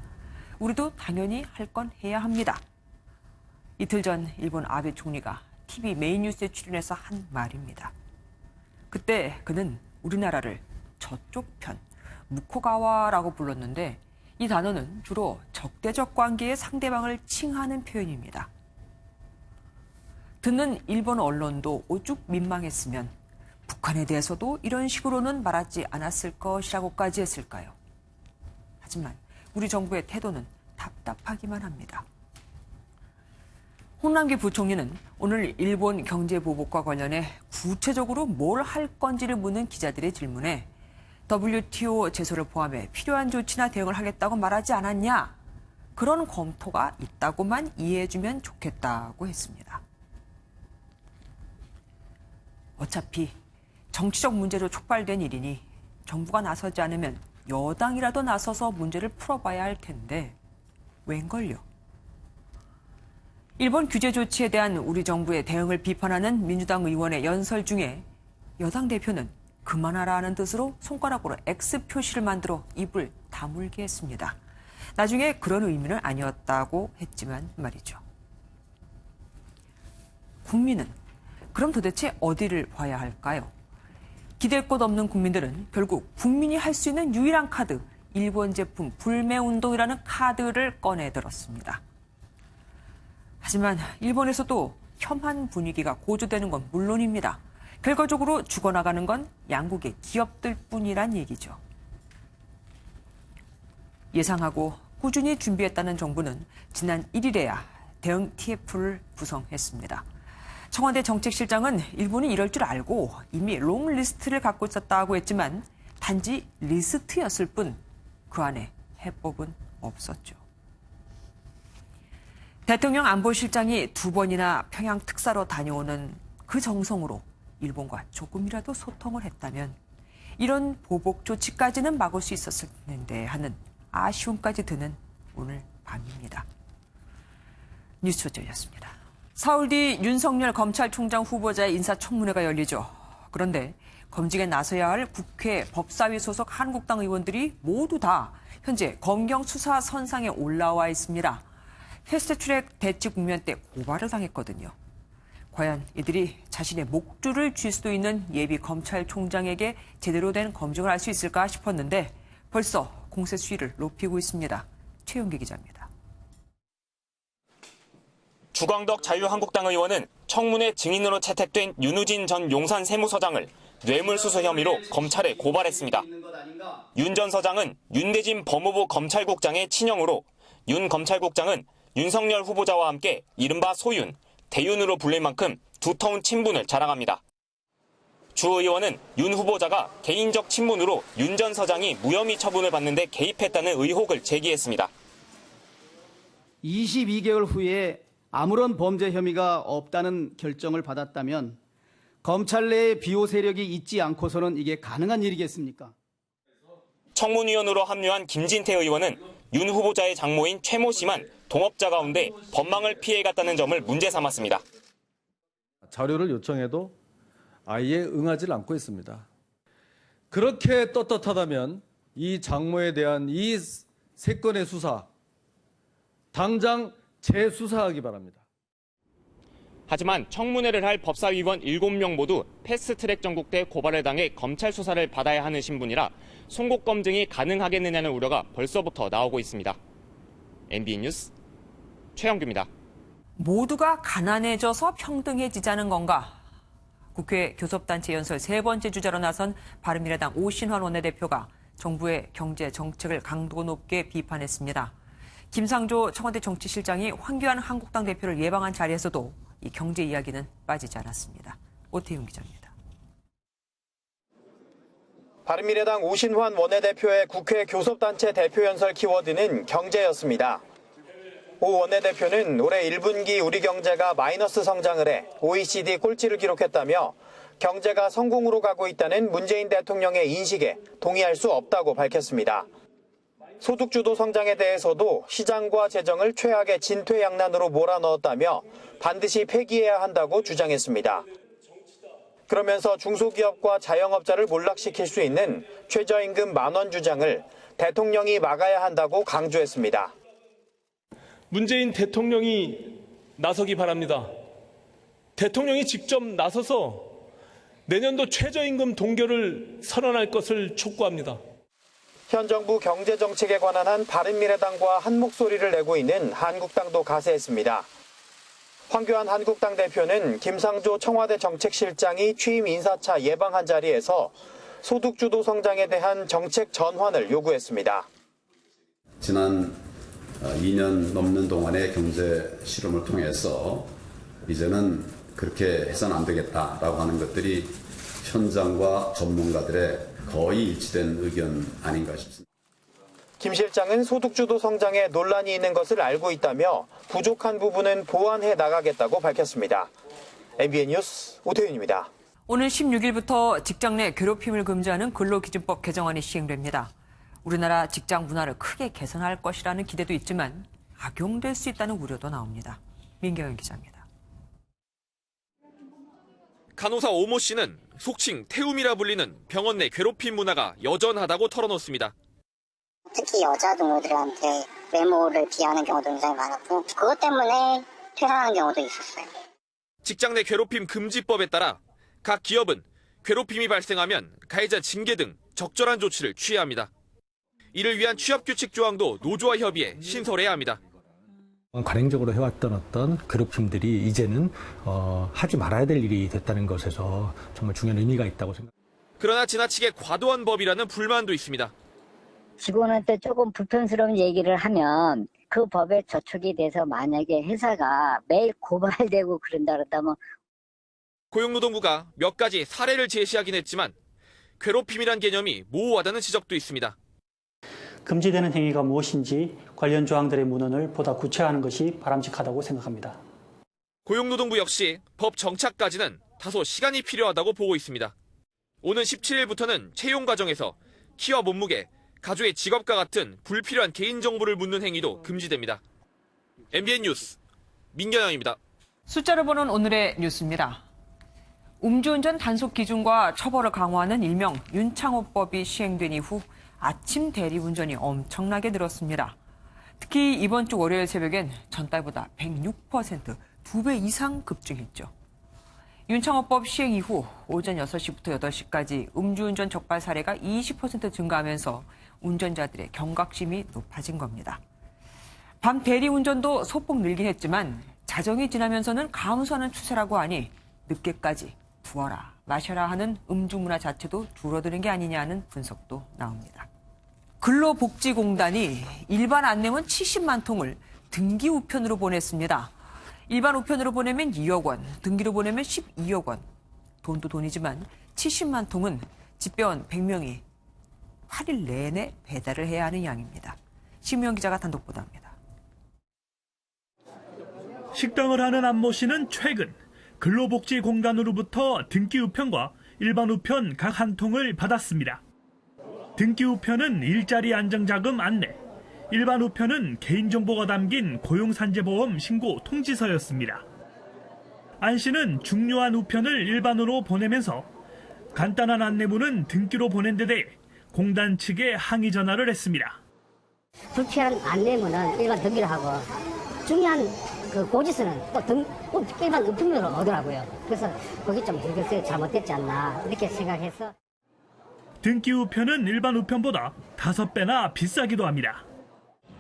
우리도 당연히 할 건 해야 합니다. 이틀 전 일본 아베 총리가 TV 메인 뉴스에 출연해서 한 말입니다. 그때 그는 우리나라를 저쪽 편, 무코가와라고 불렀는데 이 단어는 주로 적대적 관계의 상대방을 칭하는 표현입니다. 듣는 일본 언론도 오죽 민망했으면 북한에 대해서도 이런 식으로는 말하지 않았을 것이라고까지 했을까요? 하지만 우리 정부의 태도는 답답하기만 합니다. 홍남기 부총리는 오늘 일본 경제보복과 관련해 구체적으로 뭘 할 건지를 묻는 기자들의 질문에 WTO 제소를 포함해 필요한 조치나 대응을 하겠다고 말하지 않았냐? 그런 검토가 있다고만 이해해주면 좋겠다고 했습니다. 어차피 정치적 문제로 촉발된 일이니 정부가 나서지 않으면 여당이라도 나서서 문제를 풀어봐야 할 텐데 웬걸요? 일본 규제 조치에 대한 우리 정부의 대응을 비판하는 민주당 의원의 연설 중에 여당 대표는 그만하라는 뜻으로 손가락으로 X 표시를 만들어 입을 다물게 했습니다. 나중에 그런 의미는 아니었다고 했지만 말이죠. 국민은 그럼 도대체 어디를 봐야 할까요? 기댈 곳 없는 국민들은 결국 국민이 할 수 있는 유일한 카드, 일본 제품 불매운동이라는 카드를 꺼내들었습니다. 하지만 일본에서도 혐한 분위기가 고조되는 건 물론입니다. 결과적으로 죽어나가는 건 양국의 기업들뿐이란 얘기죠. 예상하고 꾸준히 준비했다는 정부는 지난 1일에야 대응 TF를 구성했습니다. 청와대 정책실장은 일본이 이럴 줄 알고 이미 롱리스트를 갖고 있었다고 했지만 단지 리스트였을 뿐 그 안에 해법은 없었죠. 대통령 안보실장이 2번이나 평양 특사로 다녀오는 그 정성으로 일본과 조금이라도 소통을 했다면 이런 보복 조치까지는 막을 수 있었을 텐데 하는 아쉬움까지 드는 오늘 밤입니다. 뉴스조였습니다. 사흘 뒤 윤석열 검찰총장 후보자의 인사청문회가 열리죠. 그런데 검증에 나서야 할 국회 법사위 소속 한국당 의원들이 모두 다 현재 검경 수사 선상에 올라와 있습니다. 패스트트랙 대치 국면 때 고발을 당했거든요. 과연 이들이 자신의 목줄을 쥘 수도 있는 예비 검찰총장에게 제대로 된 검증을 할 수 있을까 싶었는데 벌써 공세 수위를 높이고 있습니다. 최용기 기자입니다. 주광덕 자유한국당 의원은 청문회 증인으로 채택된 윤우진 전 용산 세무서장을 뇌물수수 혐의로 검찰에 고발했습니다. 윤 전 서장은 윤대진 법무부 검찰국장의 친형으로 윤 검찰국장은 윤석열 후보자와 함께 이른바 소윤, 대윤으로 불릴 만큼 두터운 친분을 자랑합니다. 주 의원은 윤 후보자가 개인적 친분으로 윤 전 서장이 무혐의 처분을 받는 데 개입했다는 의혹을 제기했습니다. 22개월 후에 아무런 범죄 혐의가 없다는 결정을 받았다면 검찰 내에 비호 세력이 있지 않고서는 이게 가능한 일이겠습니까? 청문위원으로 합류한 김진태 의원은 윤 후보자의 장모인 최모 씨만 동업자 가운데 법망을 피해갔다는 점을 문제 삼았습니다. 자료를 요청해도 아예 응하지 않고 있습니다. 그렇게 떳떳하다면 이 장모에 대한 이 세 건의 수사 당장 재수사하기 바랍니다. 하지만 청문회를 할 법사위원 7명 모두 패스트트랙 전국대 고발을 당해 검찰 수사를 받아야 하는 신분이라 송곳 검증이 가능하겠느냐는 우려가 벌써부터 나오고 있습니다. MBN 뉴스 최영규입니다. 모두가 가난해져서 평등해지자는 건가? 국회 교섭단체 연설 3번째 주자로 나선 바른미래당 오신환 원내대표가 정부의 경제 정책을 강도 높게 비판했습니다. 김상조 청와대 정치실장이 황교안 한국당 대표를 예방한 자리에서도 이 경제 이야기는 빠지지 않았습니다. 오태윤 기자입니다. 바른미래당 오신환 원내대표의 국회 교섭단체 대표 연설 키워드는 경제였습니다. 오 원내대표는 올해 1분기 우리 경제가 마이너스 성장을 해 OECD 꼴찌를 기록했다며 경제가 성공으로 가고 있다는 문재인 대통령의 인식에 동의할 수 없다고 밝혔습니다. 소득주도 성장에 대해서도 시장과 재정을 최악의 진퇴양난으로 몰아넣었다며 반드시 폐기해야 한다고 주장했습니다. 그러면서 중소기업과 자영업자를 몰락시킬 수 있는 최저임금 10,000원 주장을 대통령이 막아야 한다고 강조했습니다. 문재인 대통령이 나서기 바랍니다. 대통령이 직접 나서서 내년도 최저임금 동결을 선언할 것을 촉구합니다. 현 정부 경제정책에 관한 한 바른미래당과 한 목소리를 내고 있는 한국당도 가세했습니다. 황교안 한국당 대표는 김상조 청와대 정책실장이 취임 인사차 예방한 자리에서 소득주도 성장에 대한 정책 전환을 요구했습니다. 지난 2년 넘는 동안의 경제 실험을 통해서 이제는 그렇게 해서는 안 되겠다라고 하는 것들이 현장과 전문가들의 거의 일치된 의견 아닌가 싶습니다. 김 실장은 소득주도 성장에 논란이 있는 것을 알고 있다며 부족한 부분은 보완해 나가겠다고 밝혔습니다. MBN 뉴스 오태윤입니다. 오늘 16일부터 직장 내 괴롭힘을 금지하는 근로기준법 개정안이 시행됩니다. 우리나라 직장 문화를 크게 개선할 것이라는 기대도 있지만 악용될 수 있다는 우려도 나옵니다. 민경현 기자입니다. 간호사 오모 씨는 속칭 태움이라 불리는 병원 내 괴롭힘 문화가 여전하다고 털어놓습니다. 특히 여자 동료들한테 외모를 비하하는 경우도 굉장히 많았고 그것 때문에 퇴사하는 경우도 있었어요. 직장 내 괴롭힘 금지법에 따라 각 기업은 괴롭힘이 발생하면 가해자 징계 등 적절한 조치를 취해야 합니다. 이를 위한 취업규칙 조항도 노조와 협의해 신설해야 합니다. 관행적으로 해왔던 어떤 괴롭힘들이 이제는 하지 말아야 될 일이 됐다는 것에서 정말 중요한 의미가 있다고 생각합니다. 그러나 지나치게 과도한 법이라는 불만도 있습니다. 직원한테 조금 불편스러운 얘기를 하면 그 법에 저촉이 돼서 만약에 회사가 매일 고발되고 그런다 그러다면 고용노동부가 몇 가지 사례를 제시하긴 했지만 괴롭힘이란 개념이 모호하다는 지적도 있습니다. 금지되는 행위가 무엇인지 관련 조항들의 문헌을 보다 구체화하는 것이 바람직하다고 생각합니다. 고용노동부 역시 법 정착까지는 다소 시간이 필요하다고 보고 있습니다. 오는 17일부터는 채용 과정에서 키와 몸무게, 가족의 직업과 같은 불필요한 개인정보를 묻는 행위도 금지됩니다. MBN 뉴스 민경영입니다. 숫자를 보는 오늘의 뉴스입니다. 음주운전 단속 기준과 처벌을 강화하는 일명 윤창호법이 시행된 이후 아침 대리운전이 엄청나게 늘었습니다. 특히 이번 주 월요일 새벽엔 전달보다 106%, 2배 이상 급증했죠. 윤창호법 시행 이후 오전 6시부터 8시까지 음주운전 적발 사례가 20% 증가하면서 운전자들의 경각심이 높아진 겁니다. 밤 대리운전도 소폭 늘긴 했지만 자정이 지나면서는 감소하는 추세라고 하니 늦게까지 부어라, 마셔라 하는 음주 문화 자체도 줄어드는 게 아니냐는 분석도 나옵니다. 근로복지공단이 일반 안내문 70만 통을 등기 우편으로 보냈습니다. 일반 우편으로 보내면 2억 원, 등기로 보내면 12억 원. 돈도 돈이지만 70만 통은 집배원 100명이 8일 내내 배달을 해야 하는 양입니다. 심우영 기자가 단독 보도합니다. 식당을 하는 안모 씨는 최근 근로복지공단으로부터 등기 우편과 일반 우편 각 한 통을 받았습니다. 등기 우편은 일자리 안정자금 안내, 일반 우편은 개인정보가 담긴 고용산재보험 신고 통지서였습니다. 안 씨는 중요한 우편을 일반으로 보내면서 간단한 안내문은 등기로 보낸 데 대해 공단 측에 항의 전화를 했습니다. 불필요한 안내문은 일반 등기를 하고 중요한 그 고지서는 또 일반 우편으로 오더라고요. 그래서 거기 좀 글쎄 잘못됐지 않나 이렇게 생각해서. 등기 우편은 일반 우편보다 5배나 비싸기도 합니다.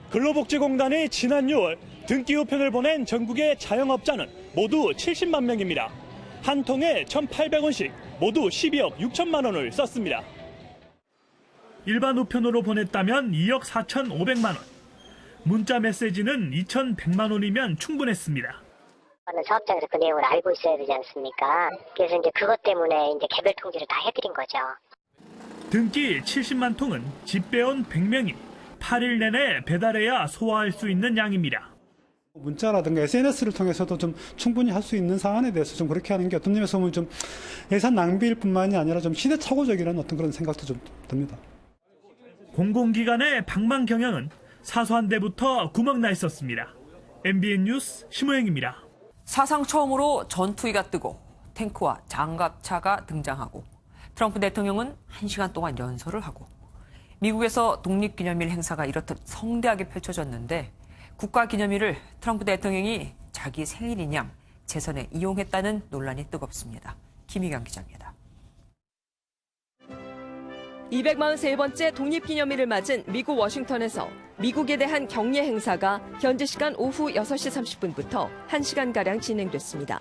근로복지공단이 지난 6월 등기 우편을 보낸 전국의 자영업자는 모두 70만 명입니다. 한 통에 1,800원씩 모두 12억 6천만 원을 썼습니다. 일반 우편으로 보냈다면 2억 4,500만 원. 문자 메시지는 2,100만 원이면 충분했습니다. 사업장에서 그 내용을 알고 있어야 되지 않습니까? 그래서 이제 그것 때문에 이제 개별 통지를 다 해드린 거죠. 등기 70만 통은 집배원 100명이 8일 내내 배달해야 소화할 수 있는 양입니다. 문자라든가 SNS를 통해서도 좀 충분히 할 수 있는 사안에 대해서 좀 그렇게 하는 게 어떤 점에서 보면 좀 예산 낭비일 뿐만이 아니라 좀 시대착오적이라는 어떤 그런 생각도 좀 듭니다. 공공기관의 방만 경영은 사소한 데부터 구멍나 있었습니다. MBN 뉴스 심우영입니다. 사상 처음으로 전투기가 뜨고 탱크와 장갑차가 등장하고 트럼프 대통령은 1시간 동안 연설을 하고 미국에서 독립기념일 행사가 이렇듯 성대하게 펼쳐졌는데 국가기념일을 트럼프 대통령이 자기 생일인 양 재선에 이용했다는 논란이 뜨겁습니다. 김희경 기자입니다. 243번째 독립기념일을 맞은 미국 워싱턴에서 미국에 대한 격려 행사가 현지 시간 오후 6시 30분부터 1시간가량 진행됐습니다.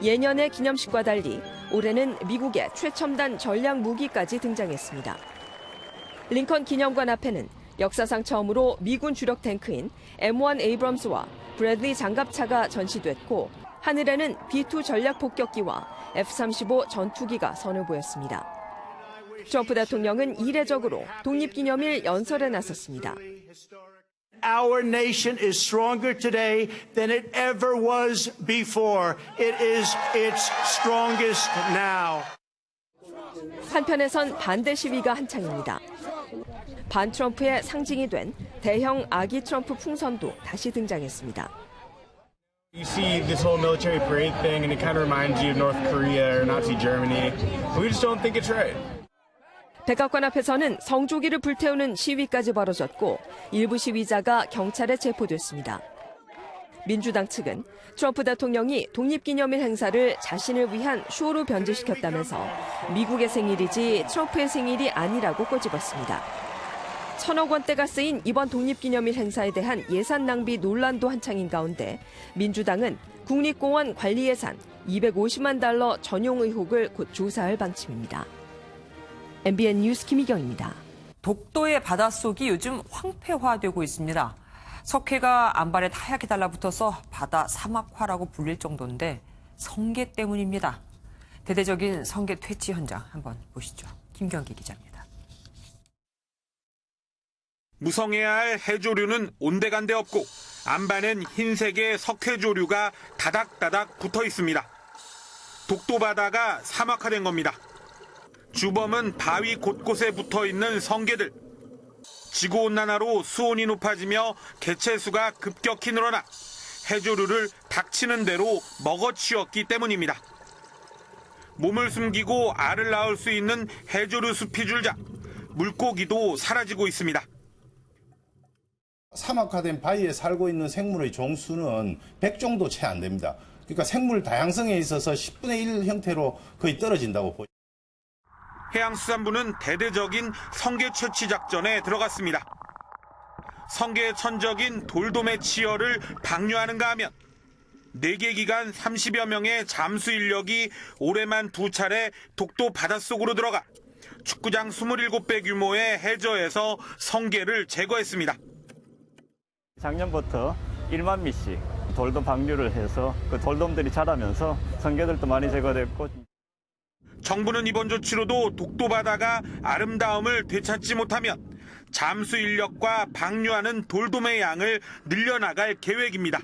예년의 기념식과 달리 올해는 미국의 최첨단 전략 무기까지 등장했습니다. 링컨 기념관 앞에는 역사상 처음으로 미군 주력 탱크인 M1 에이브럼스와 브래들리 장갑차가 전시됐고 하늘에는 B-2 전략 폭격기와 F-35 전투기가 선을 보였습니다. 트럼프 대통령은 이례적으로 독립기념일 연설에 나섰습니다. Our nation is stronger today than it ever was before. It is its strongest now. 한편에선 반대 시위가 한창입니다. 반 트럼프의 상징이 된 대형 아기 트럼프 풍선도 다시 등장했습니다. You see this whole military parade thing and it kind of reminds you of North Korea or Nazi Germany. We just don't think it's right. 백악관 앞에서는 성조기를 불태우는 시위까지 벌어졌고 일부 시위자가 경찰에 체포됐습니다. 민주당 측은 트럼프 대통령이 독립기념일 행사를 자신을 위한 쇼로 변질시켰다면서 미국의 생일이지 트럼프의 생일이 아니라고 꼬집었습니다. 1,000억 원대가 쓰인 이번 독립기념일 행사에 대한 예산 낭비 논란도 한창인 가운데 민주당은 국립공원 관리 예산 250만 달러 전용 의혹을 곧 조사할 방침입니다. MBN 뉴스 김희경입니다. 독도의 바닷속이 요즘 황폐화되고 있습니다. 석회가 안발에 하얗게 달라붙어서 바다 사막화라고 불릴 정도인데 성게 때문입니다. 대대적인 성게 퇴치 현장 한번 보시죠. 김경기 기자입니다. 무성해야 할 해조류는 온데간데 없고 안반엔 흰색의 석회조류가 다닥다닥 붙어 있습니다. 독도 바다가 사막화된 겁니다. 주범은 바위 곳곳에 붙어 있는 성게들. 지구온난화로 수온이 높아지며 개체수가 급격히 늘어나 해조류를 닥치는 대로 먹어치웠기 때문입니다. 몸을 숨기고 알을 낳을 수 있는 해조류 숲이 줄자 물고기도 사라지고 있습니다. 사막화된 바위에 살고 있는 생물의 종수는 100종도 채 안 됩니다. 그러니까 생물 다양성에 있어서 10분의 1 형태로 거의 떨어진다고 보죠. 해양수산부는 대대적인 성게 채취 작전에 들어갔습니다. 성게의 천적인 돌돔의 치어를 방류하는가 하면 4개 기간 30여 명의 잠수 인력이 올해만 2차례 독도 바닷속으로 들어가 축구장 27배 규모의 해저에서 성게를 제거했습니다. 작년부터 1만 미씩 돌돔 방류를 해서 그 돌돔들이 자라면서 성게들도 많이 제거됐고, 정부는 이번 조치로도 독도 바다가 아름다움을 되찾지 못하면 잠수 인력과 방류하는 돌돔의 양을 늘려나갈 계획입니다.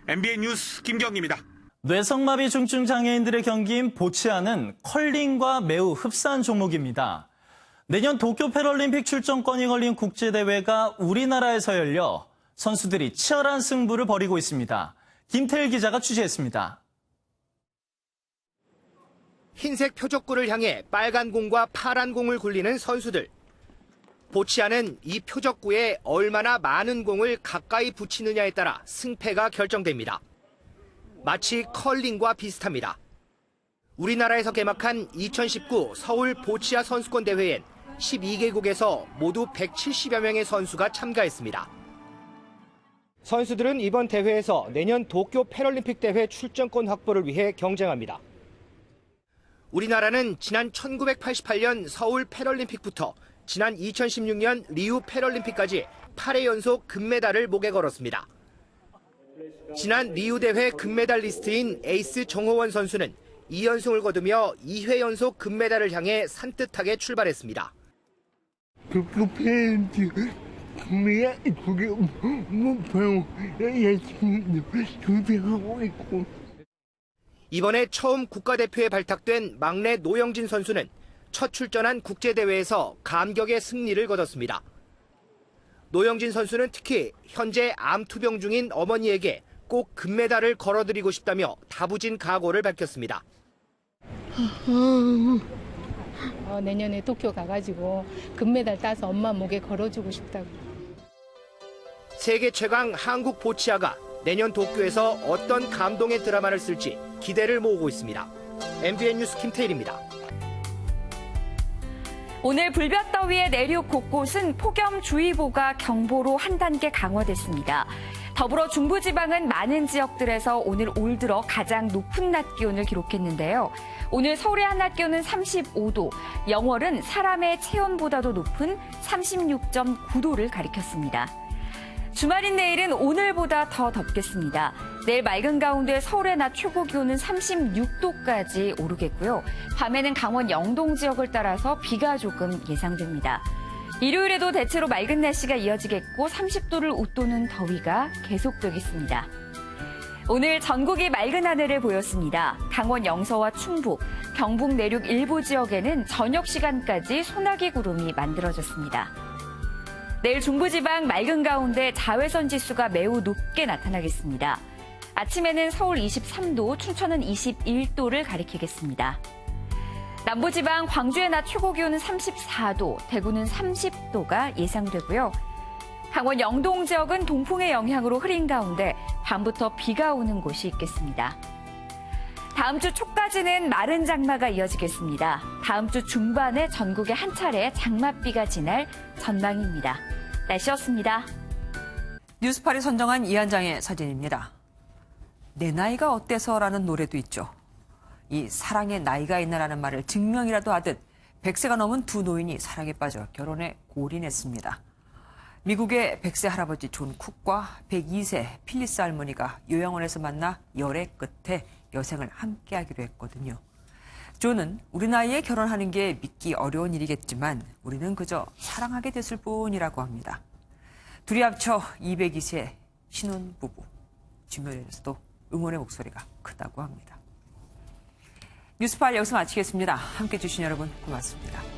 MBN 뉴스 김경입니다. 뇌성마비 중증 장애인들의 경기인 보치아는 컬링과 매우 흡사한 종목입니다. 내년 도쿄 패럴림픽 출전권이 걸린 국제대회가 우리나라에서 열려 선수들이 치열한 승부를 벌이고 있습니다. 김태일 기자가 취재했습니다. 흰색 표적구를 향해 빨간 공과 파란 공을 굴리는 선수들. 보치아는 이 표적구에 얼마나 많은 공을 가까이 붙이느냐에 따라 승패가 결정됩니다. 마치 컬링과 비슷합니다. 우리나라에서 개막한 2019 서울 보치아 선수권 대회엔 12개국에서 모두 170여 명의 선수가 참가했습니다. 선수들은 이번 대회에서 내년 도쿄 패럴림픽 대회 출전권 확보를 위해 경쟁합니다. 우리나라는 지난 1988년 서울 패럴림픽부터 지난 2016년 리우 패럴림픽까지 8회 연속 금메달을 목에 걸었습니다. 지난 리우 대회 금메달리스트인 에이스 정호원 선수는 2연승을 거두며 2회 연속 금메달을 향해 산뜻하게 출발했습니다. 도쿄 패럴림픽 금메달 2개 목표로 열심히 준비하고 있고, 이번에 처음 국가대표에 발탁된 막내 노영진 선수는 첫 출전한 국제대회에서 감격의 승리를 거뒀습니다. 노영진 선수는 특히 현재 암투병 중인 어머니에게 꼭 금메달을 걸어드리고 싶다며 다부진 각오를 밝혔습니다. 내년에 도쿄 가가지고 금메달 따서 엄마 목에 걸어주고 싶다고. 세계 최강 한국 보치아가 내년 도쿄에서 어떤 감동의 드라마를 쓸지 기대를 모으고 있습니다. MBN 뉴스 김태일입니다. 오늘 불볕더위에 내륙 곳곳은 폭염주의보가 경보로 한 단계 강화됐습니다. 더불어 중부지방은 많은 지역들에서 오늘 올 들어 가장 높은 낮 기온을 기록했는데요. 오늘 서울의 한낮 기온은 35도, 영월은 사람의 체온보다도 높은 36.9도를 가리켰습니다. 주말인 내일은 오늘보다 더 덥겠습니다. 내일 맑은 가운데 서울의 낮 최고 기온은 36도까지 오르겠고요. 밤에는 강원 영동 지역을 따라서 비가 조금 예상됩니다. 일요일에도 대체로 맑은 날씨가 이어지겠고 30도를 웃도는 더위가 계속되겠습니다. 오늘 전국이 맑은 하늘을 보였습니다. 강원 영서와 충북, 경북 내륙 일부 지역에는 저녁 시간까지 소나기 구름이 만들어졌습니다. 내일 중부지방 맑은 가운데 자외선 지수가 매우 높게 나타나겠습니다. 아침에는 서울 23도, 춘천은 21도를 가리키겠습니다. 남부지방 광주의 낮 최고 기온은 34도, 대구는 30도가 예상되고요. 강원 영동 지역은 동풍의 영향으로 흐린 가운데 밤부터 비가 오는 곳이 있겠습니다. 다음 주 초까지는 마른 장마가 이어지겠습니다. 다음 주 중반에 전국에 한 차례 장맛비가 지날 전망입니다. 날씨였습니다. 뉴스팔이 선정한 이한장의 사진입니다. 내 나이가 어때서라는 노래도 있죠. 이 사랑에 나이가 있나라는 말을 증명이라도 하듯 100세가 넘은 두 노인이 사랑에 빠져 결혼에 골인했습니다. 미국의 100세 할아버지 존 쿡과 102세 필리스 할머니가 요양원에서 만나 열애 끝에 여생을 함께하기로 했거든요. 존은 우리 나이에 결혼하는 게 믿기 어려운 일이겠지만 우리는 그저 사랑하게 됐을 뿐이라고 합니다. 둘이 합쳐 202세 신혼부부. 주변에서도 응원의 목소리가 크다고 합니다. 뉴스팔 여기서 마치겠습니다. 함께해 주신 여러분 고맙습니다.